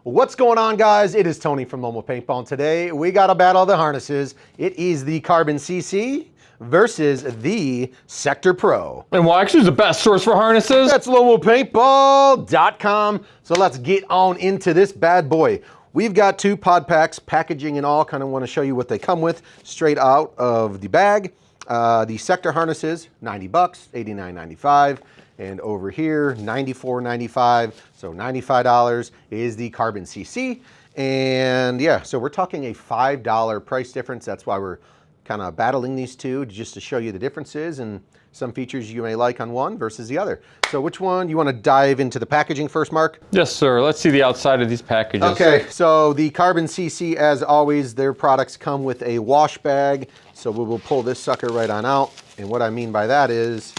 What's going on, guys? It is Tony from Lumbar Paintball, and today we got to battle the harnesses. It is the Carbon CC versus the Sector Pro. And Wax is the best source for harnesses. That's lumbarpaintball.com. So let's get on into this bad boy. We've got two pod packs, packaging and all. Kind of want to show you what they come with straight out of the bag. The Sector harnesses, 90 bucks, $89.95. And over here, $94.95. So $95 is the Carbon CC. And yeah, so we're talking a $5 price difference. That's why we're kind of battling these two, just to show you the differences and some features you may like on one versus the other. So which one? You want to dive into the packaging first, Mark? Yes, sir. Let's see the outside of these packages. Okay, so the Carbon CC, as always, their products come with a wash bag. So we will pull this sucker right on out. And what I mean by that is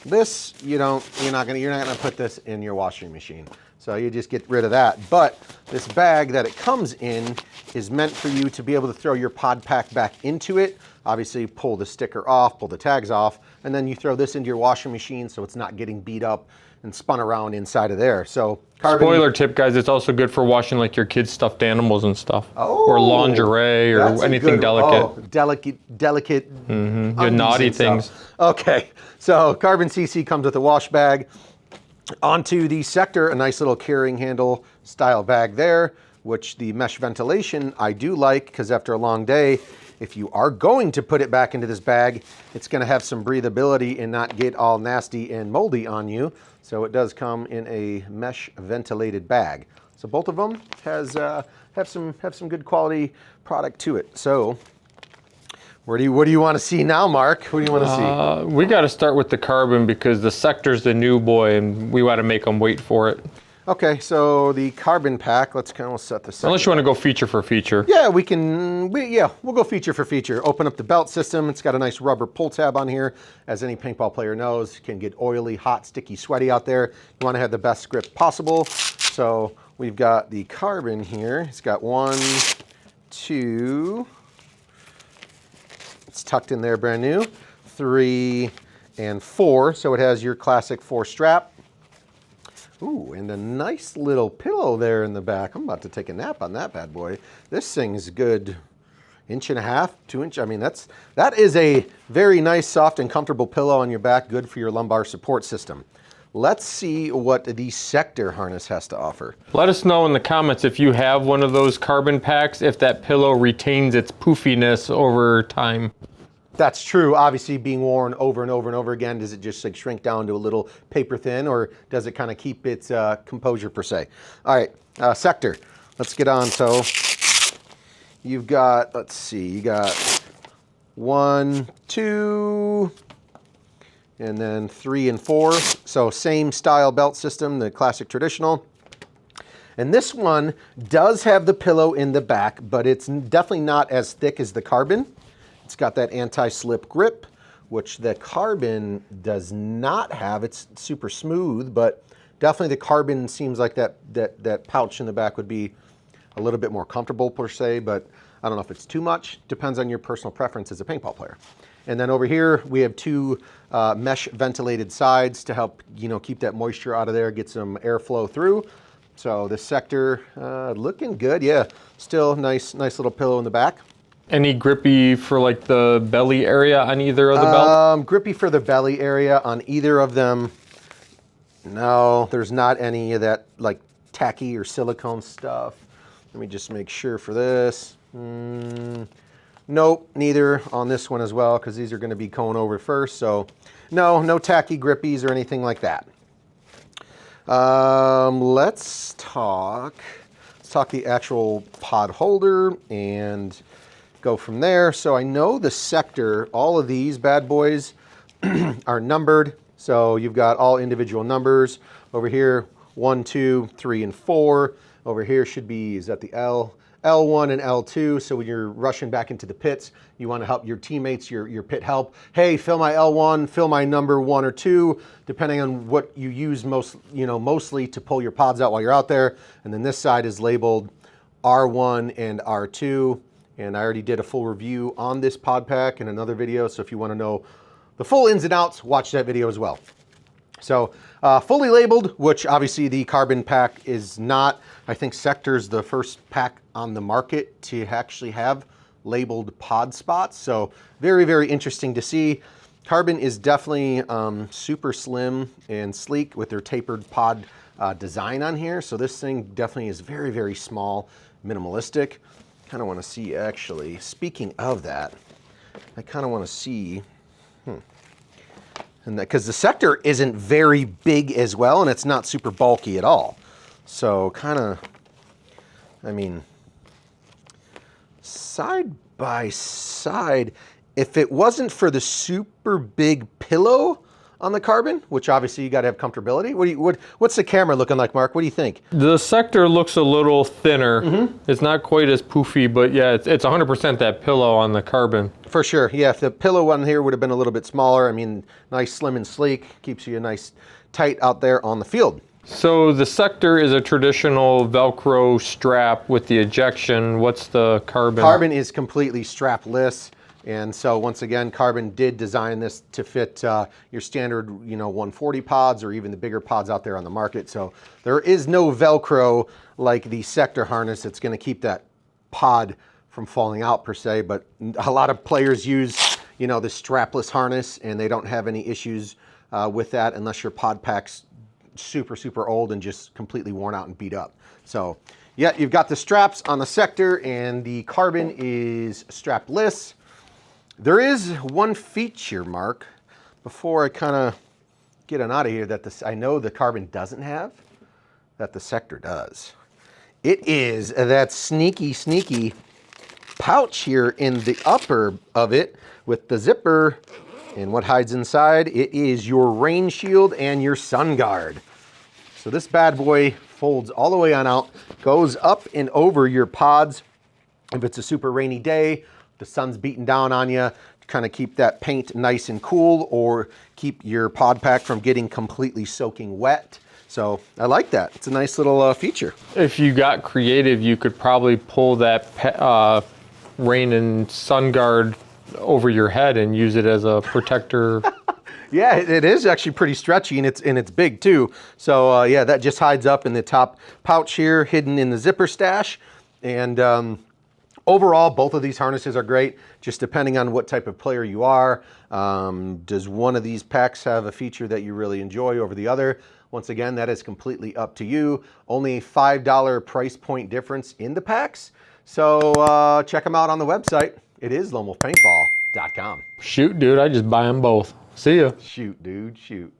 this, you're not gonna put this in your washing machine. So you just get rid of that. But this bag that it comes in is meant for you to be able to throw your pod pack back into it. Obviously pull the sticker off, pull the tags off, and then you throw this into your washing machine so it's not getting beat up and spun around inside of there. So Carbon, spoiler tip, guys, it's also good for washing like your kids' stuffed animals and stuff. Oh, or lingerie or anything delicate. Oh, delicate Good naughty things. Stuff. Okay, so Carbon CC comes with a wash bag. Onto the Sector, a nice little carrying handle style bag there, which the mesh ventilation I do like, because after a long day, if you are going to put it back into this bag, it's going to have some breathability and not get all nasty and moldy on you. So it does come in a mesh ventilated bag. So both of them have some good quality product to it. So what do you want to see now, Mark? What do you want to see? We got to start with the Carbon because the Sector's the new boy and we got to make them wait for it. Okay, so the Carbon pack, let's kind of set this up. Unless you want to go feature for feature. Yeah, we'll go feature for feature. Open up the belt system. It's got a nice rubber pull tab on here. As any paintball player knows, it can get oily, hot, sticky, sweaty out there. You want to have the best grip possible. So we've got the Carbon here. It's got 1, 2, it's tucked in there brand new, 3 and 4. So it has your classic 4 strap. Ooh, and a nice little pillow there in the back. I'm about to take a nap on that bad boy. This thing's good 1.5, 2 inch. I mean, that is a very nice, soft and comfortable pillow on your back, good for your lumbar support system. Let's see what the Sector harness has to offer. Let us know in the comments if you have one of those Carbon packs, if that pillow retains its poofiness over time. That's true. Obviously, being worn over and over and over again, does it just like shrink down to a little paper thin, or does it kind of keep its composure per se? All right, Sector, let's get on. So you've got, let's see, you got 1, 2, and then 3 and 4. So same style belt system, the classic traditional. And this one does have the pillow in the back, but it's definitely not as thick as the Carbon. It's got that anti-slip grip, which the Carbon does not have. It's super smooth, but definitely the Carbon seems like that pouch in the back would be a little bit more comfortable per se, but I don't know if it's too much. Depends on your personal preference as a paintball player. And then over here, we have 2 mesh ventilated sides to help, keep that moisture out of there, get some airflow through. So the Sector, looking good. Yeah, still nice little pillow in the back. Any grippy for like the belly area on either of the belts? Grippy for the belly area on either of them. No, there's not any of that like tacky or silicone stuff. Let me just make sure for this. Nope, neither on this one as well, because these are going to be going over first. So no tacky grippies or anything like that. Let's talk the actual pod holder and go from there. So I know the Sector, all of these bad boys are numbered. So you've got all individual numbers. Over here, 1, 2, 3, and 4. Over here should be, is that the L1 and L2. So when you're rushing back into the pits, you want to help your teammates, your pit help. Hey, fill my L1, fill my number 1 or 2, depending on what you use mostly to pull your pods out while you're out there. And then this side is labeled R1 and R2. And I already did a full review on this pod pack in another video. So if you want to know the full ins and outs, watch that video as well. So fully labeled, which obviously the carbon pack is not. I think Sector's the first pack on the market to actually have labeled pod spots. So very, very interesting to see. Carbon is definitely super slim and sleek with their tapered pod design on here. So this thing definitely is very, very small, minimalistic. Kind of want to see, actually, speaking of that, I kind of want to see, and because the Sector isn't very big as well, and it's not super bulky at all. So kind of, I mean, side by side, if it wasn't for the super big pillow on the carbon, which obviously you got to have comfortability. What's the camera looking like, Mark? What do you think? The Sector looks a little thinner. It's not quite as poofy, but yeah, it's 100% that pillow on the carbon. For sure, yeah. If the pillow one here would have been a little bit smaller, I mean, nice, slim, and sleek, keeps you nice, tight out there on the field. So the Sector is a traditional Velcro strap with the ejection. What's the carbon? Carbon is completely strapless. And so once again, Carbon did design this to fit your standard, 140 pods or even the bigger pods out there on the market. So there is no Velcro like the Sector harness that's going to keep that pod from falling out per se. But a lot of players use, the strapless harness, and they don't have any issues with that unless your pod pack's super, super old and just completely worn out and beat up. So yeah, you've got the straps on the Sector, and the Carbon is strapless. There is one feature, Mark, before I kind of get on out of here, that I know the Carbon doesn't have, that the Sector does. It is that sneaky, sneaky pouch here in the upper of it with the zipper. And what hides inside? It is your rain shield and your sun guard. So this bad boy folds all the way on out, goes up and over your pods. If it's a super rainy day, the sun's beating down on you, to kind of keep that paint nice and cool, or keep your pod pack from getting completely soaking wet. So I like that. It's a nice little feature. If you got creative, you could probably pull that rain and sun guard over your head and use it as a protector. Yeah, it is actually pretty stretchy, and it's big too. So yeah, that just hides up in the top pouch here, hidden in the zipper stash. And overall, both of these harnesses are great, just depending on what type of player you are. Does one of these packs have a feature that you really enjoy over the other? Once again, that is completely up to you. Only a $5 price point difference in the packs. So check them out on the website. It is LoneWolfPaintball.com. Shoot, dude, I just buy them both. See ya. Shoot, dude, shoot.